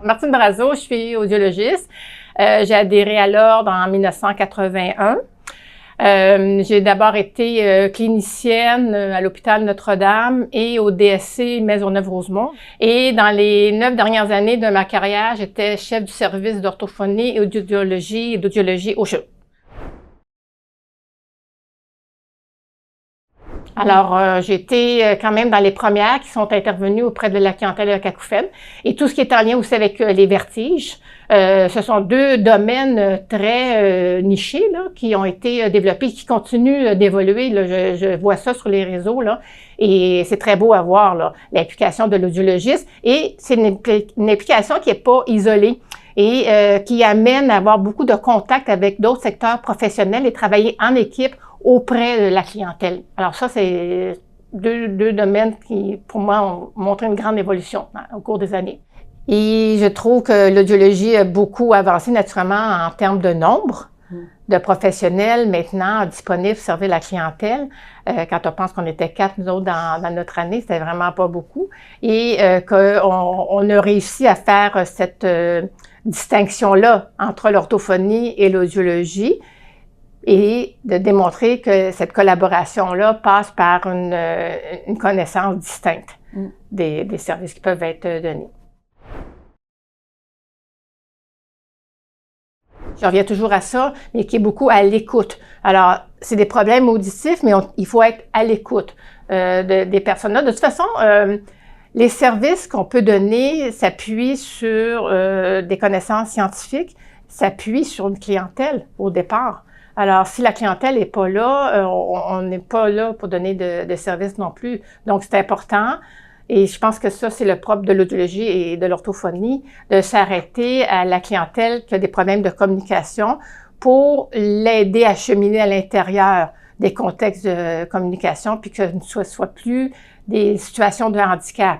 Martine Brazeau, je suis audiologiste. J'ai adhéré à l'Ordre en 1981. J'ai d'abord été clinicienne à l'hôpital Notre-Dame et au DSC Maisonneuve-Rosemont. Et dans les 9 dernières années de ma carrière, j'étais chef du service d'orthophonie et d'audiologie au CHU. Alors, j'ai été quand même dans les premières qui sont intervenues auprès de la clientèle acouphène. Et tout ce qui est en lien aussi avec les vertiges, ce sont deux domaines très nichés là, qui ont été développés, qui continuent d'évoluer. Je vois ça sur les réseaux là, et c'est très beau à voir l'application de l'audiologiste. Et c'est une application qui n'est pas isolée et qui amène à avoir beaucoup de contacts avec d'autres secteurs professionnels et travailler en équipe auprès de la clientèle. Alors ça, c'est deux domaines qui, pour moi, ont montré une grande évolution au cours des années. Et je trouve que l'audiologie a beaucoup avancé naturellement en termes de nombre de professionnels maintenant disponibles pour servir la clientèle. Quand on pense qu'on était 4, nous autres, dans notre année, c'était vraiment pas beaucoup. Et qu'on a réussi à faire cette distinction-là entre l'orthophonie et l'audiologie, et de démontrer que cette collaboration-là passe par une connaissance distincte des services qui peuvent être donnés. Je reviens toujours à ça, mais qui est beaucoup à l'écoute. Alors, c'est des problèmes auditifs, mais il faut être à l'écoute des personnes-là. De toute façon, les services qu'on peut donner s'appuient sur des connaissances scientifiques, s'appuient sur une clientèle au départ. Alors, si la clientèle n'est pas là, on n'est pas là pour donner de services non plus. Donc, c'est important. Et je pense que ça, c'est le propre de l'audiologie et de l'orthophonie, de s'arrêter à la clientèle qui a des problèmes de communication pour l'aider à cheminer à l'intérieur des contextes de communication, puis que ce ne soit plus des situations de handicap.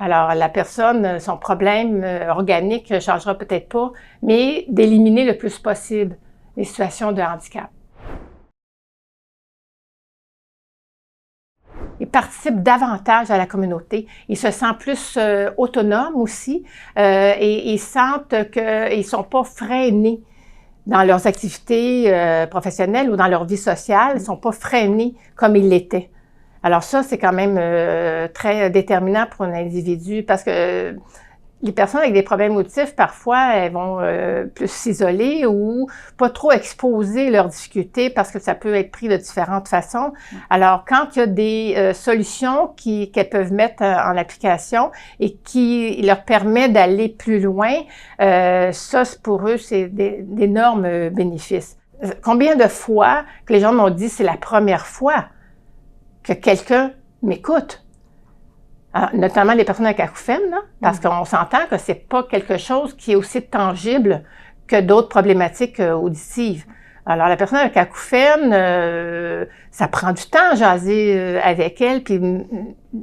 Alors, la personne, son problème organique ne changera peut-être pas, mais d'éliminer le plus possible les situations de handicap. Ils participent davantage à la communauté. Ils se sentent plus autonomes aussi et ils sentent qu'ils ne sont pas freinés dans leurs activités professionnelles ou dans leur vie sociale. Ils ne sont pas freinés comme ils l'étaient. Alors ça, c'est quand même très déterminant pour un individu parce que les personnes avec des problèmes auditifs, parfois, elles vont plus s'isoler ou pas trop exposer leurs difficultés parce que ça peut être pris de différentes façons. Alors, quand il y a des solutions qu'elles peuvent mettre en application et qui leur permet d'aller plus loin, ça, pour eux, c'est d'énormes bénéfices. Combien de fois que les gens m'ont dit, c'est la première fois que quelqu'un m'écoute? Notamment les personnes avec acouphènes, parce qu'on s'entend que c'est pas quelque chose qui est aussi tangible que d'autres problématiques auditives. Alors, la personne avec acouphène, ça prend du temps à jaser avec elle, puis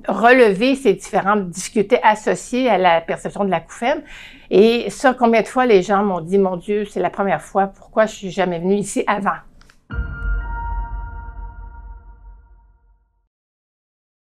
relever ces différentes difficultés associées à la perception de l'acouphène. Et ça, combien de fois les gens m'ont dit, mon Dieu, c'est la première fois, pourquoi je suis jamais venue ici avant?